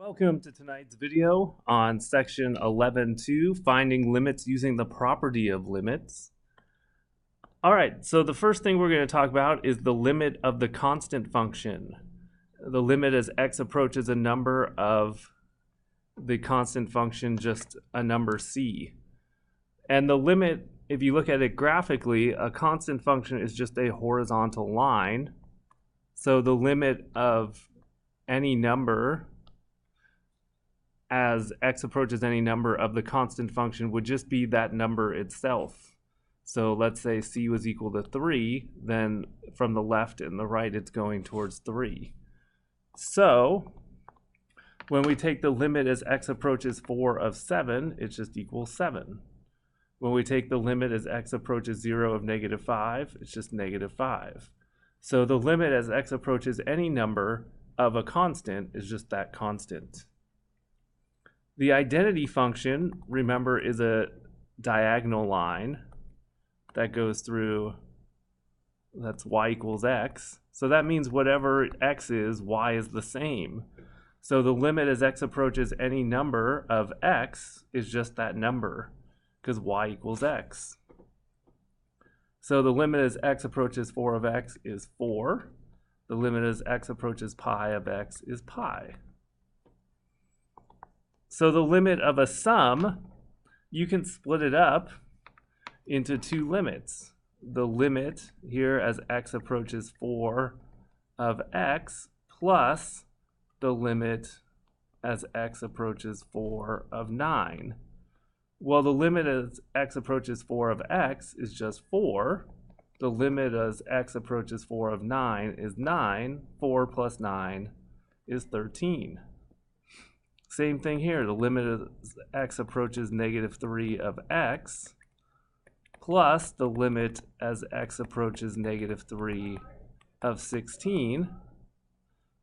Welcome to tonight's video on section 11.2, finding limits using the property of limits. All right, so the first thing we're going to talk about is the limit of the constant function. The limit as x approaches a number of the constant function, just a number c. And the limit, if you look at it graphically, a constant function is just a horizontal line. So the limit of any number as x approaches any number of the constant function would just be that number itself. So let's say c was equal to 3, then from the left and the right it's going towards 3. So when we take the limit as x approaches 4 of 7, it just equals 7. When we take the limit as x approaches 0 of -5, it's just -5. So the limit as x approaches any number of a constant is just that constant. The identity function, remember, is a diagonal line that goes through, that's y equals x. So that means whatever x is, y is the same. So the limit as x approaches any number of x is just that number, because y equals x. So the limit as x approaches 4 of x is 4. The limit as x approaches pi of x is pi. So the limit of a sum, you can split it up into two limits. The limit here as x approaches 4 of x plus the limit as x approaches 4 of 9. Well, the limit as x approaches 4 of x is just 4. The limit as x approaches 4 of 9 is 9. 4 plus 9 is 13. Same thing here, the limit as x approaches -3 of x plus the limit as x approaches -3 of 16.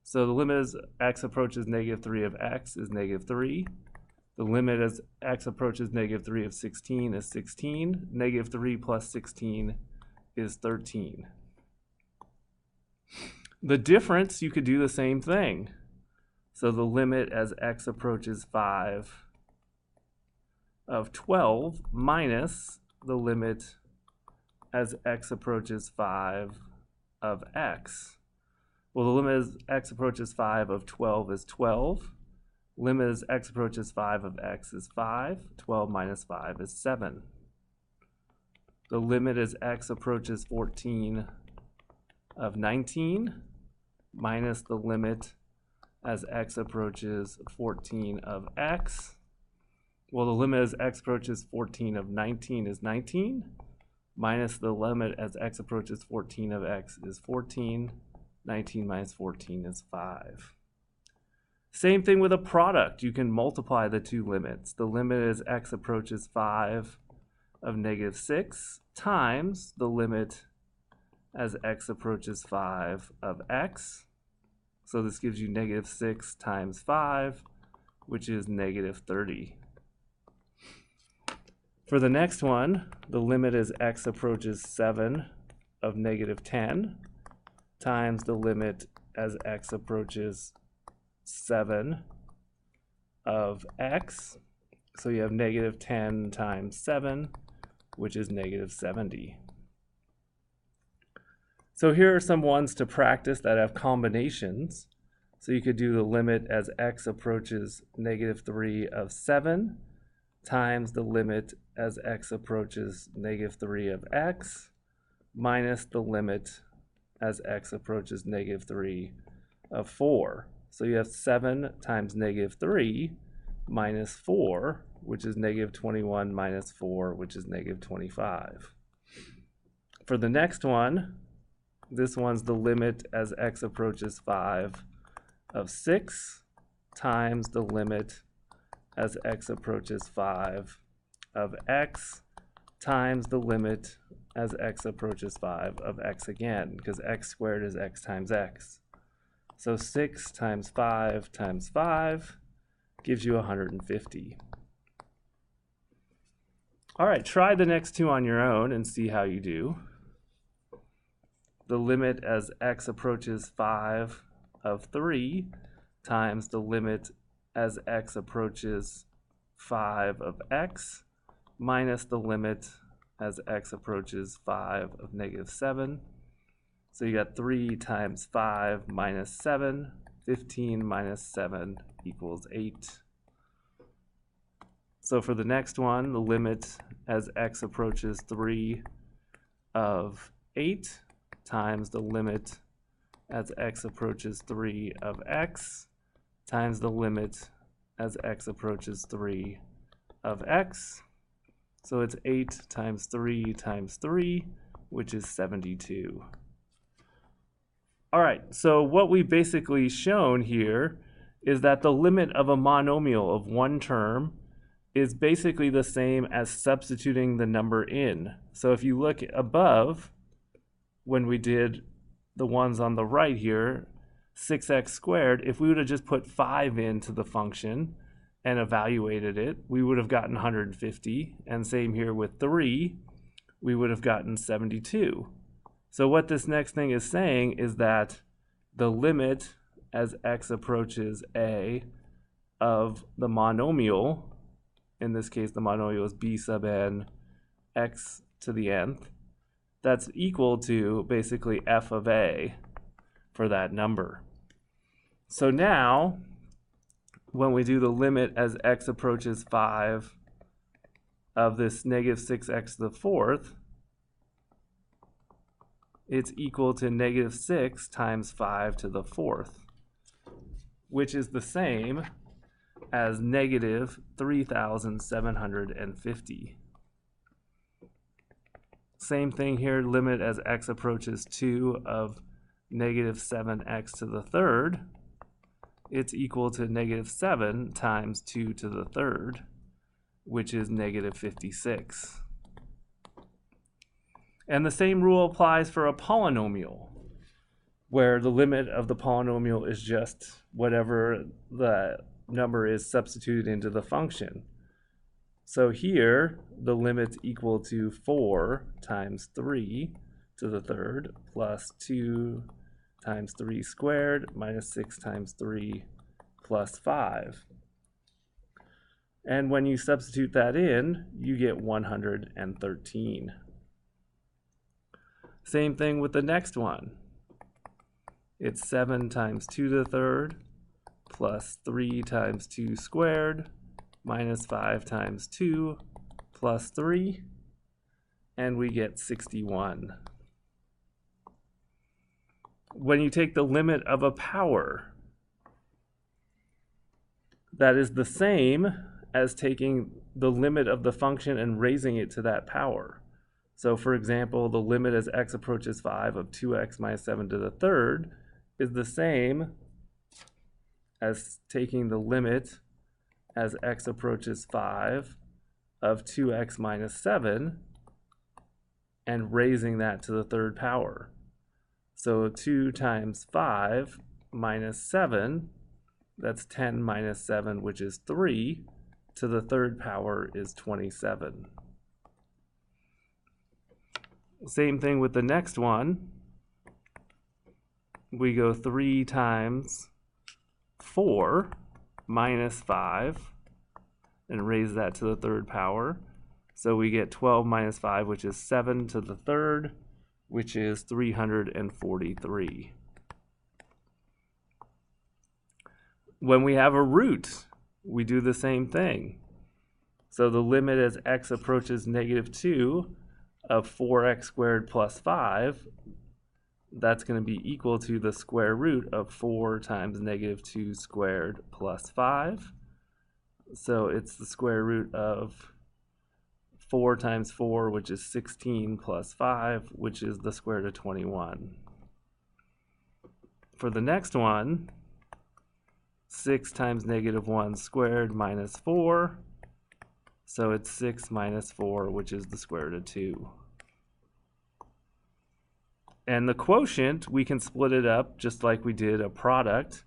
So the limit as x approaches -3 of x is -3. The limit as x approaches -3 of 16 is 16. -3 plus 16 is 13. The difference, you could do the same thing. So the limit as x approaches 5 of 12 minus the limit as x approaches 5 of x. Well, the limit as x approaches 5 of 12 is 12. Limit as x approaches 5 of x is 5. 12 minus 5 is 7. The limit as x approaches 14 of 19 minus the limit as x approaches 14 of x. Well, the limit as x approaches 14 of 19 is 19, minus the limit as x approaches 14 of x is 14. 19 minus 14 is 5. Same thing with a product. You can multiply the two limits. The limit as x approaches 5 of -6 times the limit as x approaches 5 of x. So this gives you -6 times 5, which is -30. For the next one, the limit as x approaches 7 of -10 times the limit as x approaches 7 of x. So you have -10 times 7, which is -70. So here are some ones to practice that have combinations. So you could do the limit as x approaches -3 of 7 times the limit as x approaches -3 of x minus the limit as x approaches -3 of 4. So you have 7 times -3 minus 4, which is -21 minus 4, which is -25. For the next one, this one's the limit as x approaches 5 of 6 times the limit as x approaches 5 of x times the limit as x approaches 5 of x again, because x squared is x times x. So 6 times 5 times 5 gives you 150. All right, try the next two on your own and see how you do. The limit as x approaches 5 of 3 times the limit as x approaches 5 of x minus the limit as x approaches 5 of negative 7. So you got 3 times 5 minus 7. 15 minus 7 equals 8. So for the next one, the limit as x approaches 3 of 8 times the limit as x approaches 3 of x times the limit as x approaches 3 of x. So it's 8 times 3, which is 72. All right, so what we've basically shown here is that the limit of a monomial of one term is basically the same as substituting the number in. So if you look above, when we did the ones on the right here, 6x squared, if we would have just put 5 into the function and evaluated it, we would have gotten 150. And same here with 3, we would have gotten 72. So what this next thing is saying is that the limit as x approaches a of the monomial, in this case the monomial is b sub n x to the nth, that's equal to basically f of a for that number. So now when we do the limit as x approaches 5 of this negative 6x to the fourth, it's equal to negative 6 times 5 to the fourth, which is the same as negative 3,750. Same thing here, limit as x approaches 2 of negative 7x to the third, it's equal to negative 7 times 2 to the third, which is negative 56. And the same rule applies for a polynomial, where the limit of the polynomial is just whatever the number is substituted into the function. So here, the limit's equal to 4 times 3 to the third plus 2 times 3 squared minus 6 times 3 plus 5. And when you substitute that in, you get 113. Same thing with the next one. It's 7 times 2 to the third plus 3 times 2 squared minus 5 times 2 plus 3, and we get 61. When you take the limit of a power, that is the same as taking the limit of the function and raising it to that power. So for example, the limit as x approaches 5 of 2x minus 7 to the third is the same as taking the limit as x approaches 5 of 2x minus 7 and raising that to the third power. So 2 times 5 minus 7, that's 10 minus 7, which is 3, to the third power is 27. Same thing with the next one. We go 3 times 4 minus 5 and raise that to the third power. So we get 12 minus 5, which is 7 to the third, which is 343. When we have a root, we do the same thing. So the limit as x approaches negative 2 of 4x squared plus 5, that's going to be equal to the square root of 4 times negative 2 squared plus 5. So it's the square root of 4 times 4, which is 16, plus 5, which is the square root of 21. For the next one, 6 times negative 1 squared minus 4. So it's 6 minus 4, which is the square root of 2. And the quotient, we can split it up just like we did a product.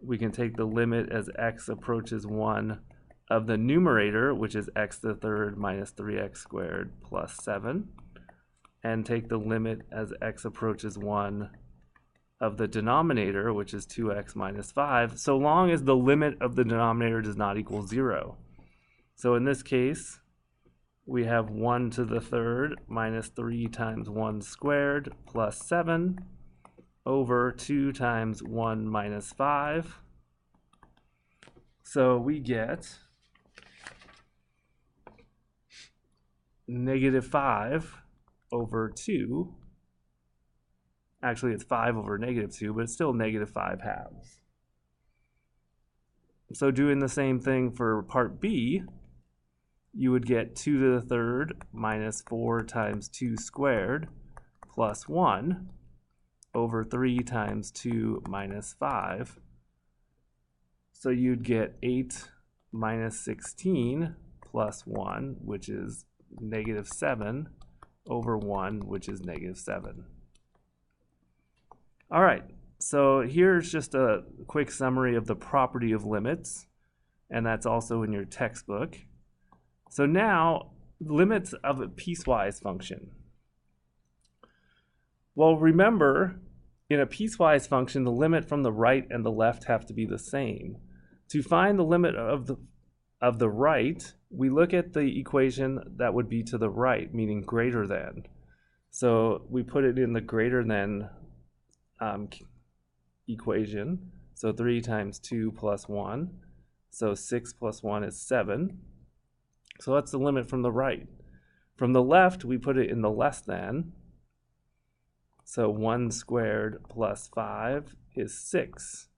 We can take the limit as x approaches 1 of the numerator, which is x to the third minus 3x squared plus 7, and take the limit as x approaches 1 of the denominator, which is 2x minus 5, so long as the limit of the denominator does not equal 0. So in this case, we have 1 to the third minus 3 times 1 squared plus 7 over 2 times 1 minus 5. So we get negative 5 over 2. Actually, it's 5 over negative 2, but it's still negative 5 halves. So doing the same thing for part B, you would get 2 to the third minus 4 times 2 squared plus 1 over 3 times 2 minus 5. So you'd get 8 minus 16 plus 1, which is negative 7, over 1, which is negative 7. All right, so here's just a quick summary of the property of limits, and that's also in your textbook. So now, limits of a piecewise function. Well, remember, in a piecewise function, the limit from the right and the left have to be the same. To find the limit of the right, we look at the equation that would be to the right, meaning greater than. So we put it in the greater than equation. So 3 times 2 plus 1. So 6 plus 1 is 7. So that's the limit from the right. From the left, we put it in the less than. So 1 squared plus 5 is 6.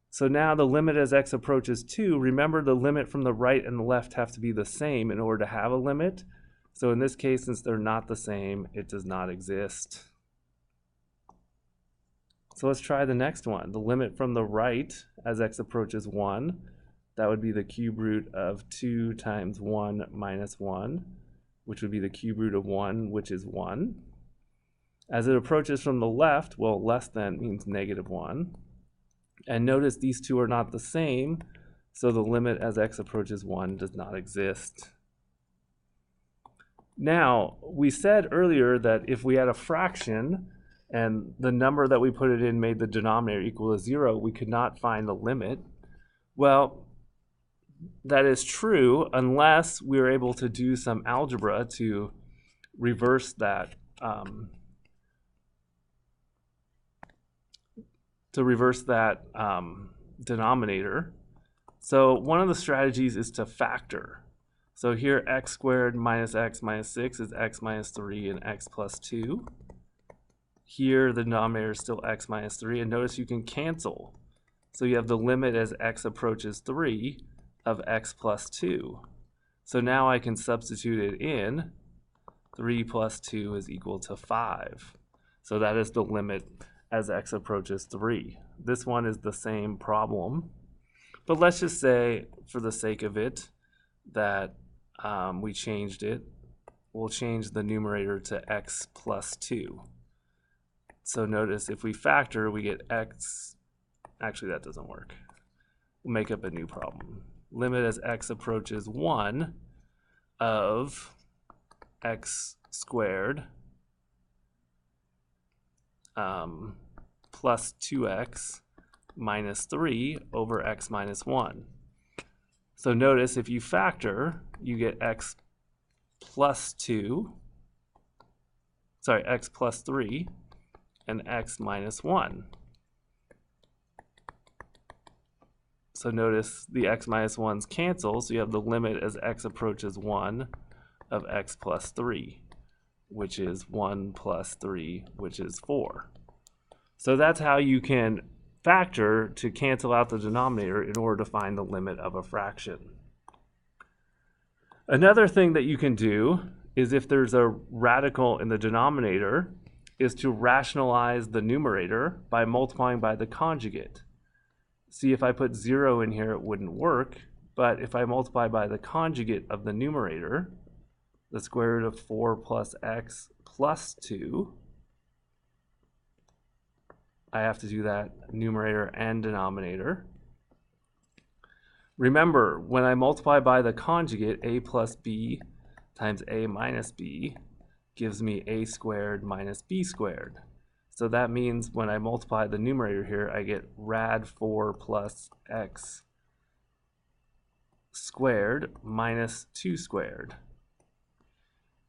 So now the limit as x approaches 2, remember the limit from the right and the left have to be the same in order to have a limit. So in this case, since they're not the same, it does not exist. So let's try the next one. The limit from the right as x approaches 1, that would be the cube root of 2 times 1 minus 1, which would be the cube root of 1, which is 1. As it approaches from the left, well, less than means negative 1. And notice these two are not the same, so the limit as x approaches 1 does not exist. Now, we said earlier that if we had a fraction and the number that we put it in made the denominator equal to 0, we could not find the limit. Well, that is true unless we were able to do some algebra to reverse that denominator. So one of the strategies is to factor. So here x squared minus x minus 6 is x minus 3 and x plus 2. Here the denominator is still x minus 3, and notice you can cancel. So you have the limit as x approaches 3 of x plus 2. So now I can substitute it in. 3 plus 2 is equal to 5. So that is the limit as x approaches 3. This one is the same problem. But let's just say, for the sake of it, that we changed it. We'll change the numerator to x plus 2. So notice if we factor, we get x. Actually, that doesn't work. We'll make up a new problem. Limit as x approaches 1 of x squared plus 2x minus 3 over x minus 1. So notice if you factor, you get x plus 2, sorry, x plus 3 and x minus 1. So notice the x minus 1's cancel, so you have the limit as x approaches 1 of x plus 3, which is 1 plus 3, which is 4. So that's how you can factor to cancel out the denominator in order to find the limit of a fraction. Another thing that you can do is if there's a radical in the denominator is to rationalize the numerator by multiplying by the conjugate. See, if I put 0 in here, it wouldn't work, but if I multiply by the conjugate of the numerator, the square root of 4 plus x plus 2, I have to do that numerator and denominator. Remember, when I multiply by the conjugate, a plus b times a minus b gives me a squared minus b squared. So that means when I multiply the numerator here, I get rad 4 plus x squared minus 2 squared.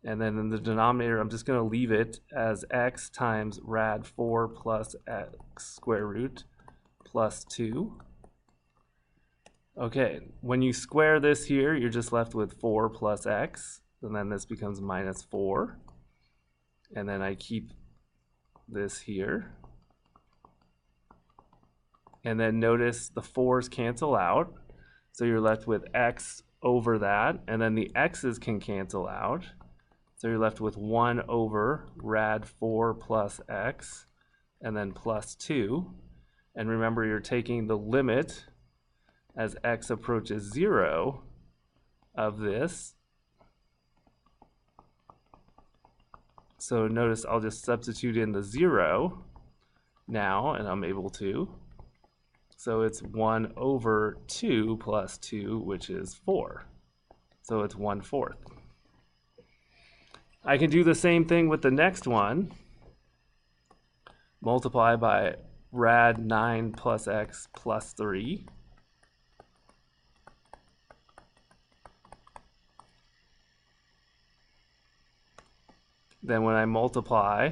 And then in the denominator, I'm just going to leave it as x times rad 4 plus x square root plus 2. Okay, when you square this here, you're just left with 4 plus x, and then this becomes minus 4. And then I keep this here. And then notice the 4's cancel out, so you're left with x over that, and then the x's can cancel out. So you're left with 1 over rad 4 plus x, and then plus 2. And remember, you're taking the limit as x approaches 0 of this. So notice I'll just substitute in the 0 now, and I'm able to. So it's 1 over 2 plus 2, which is 4. So it's 1/4. I can do the same thing with the next one. Multiply by rad 9 plus x plus 3. Then when I multiply,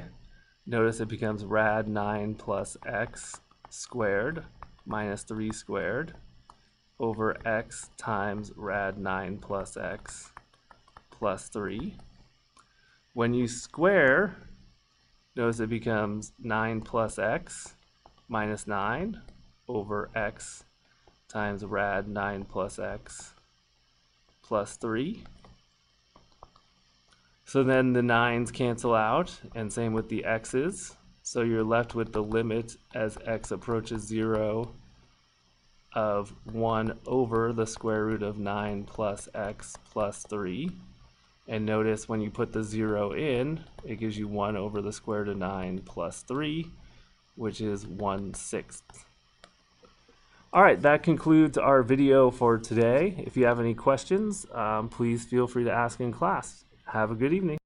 notice it becomes rad 9 plus x squared minus 3 squared over x times rad 9 plus x plus 3. When you square, notice it becomes 9 plus x minus 9 over x times rad 9 plus x plus 3. So then the 9's cancel out, and same with the x's. So you're left with the limit as x approaches 0 of 1 over the square root of 9 plus x plus 3. And notice when you put the 0 in, it gives you 1 over the square root of 9 plus 3, which is 1/6. All right, that concludes our video for today. If you have any questions, please feel free to ask in class. Have a good evening.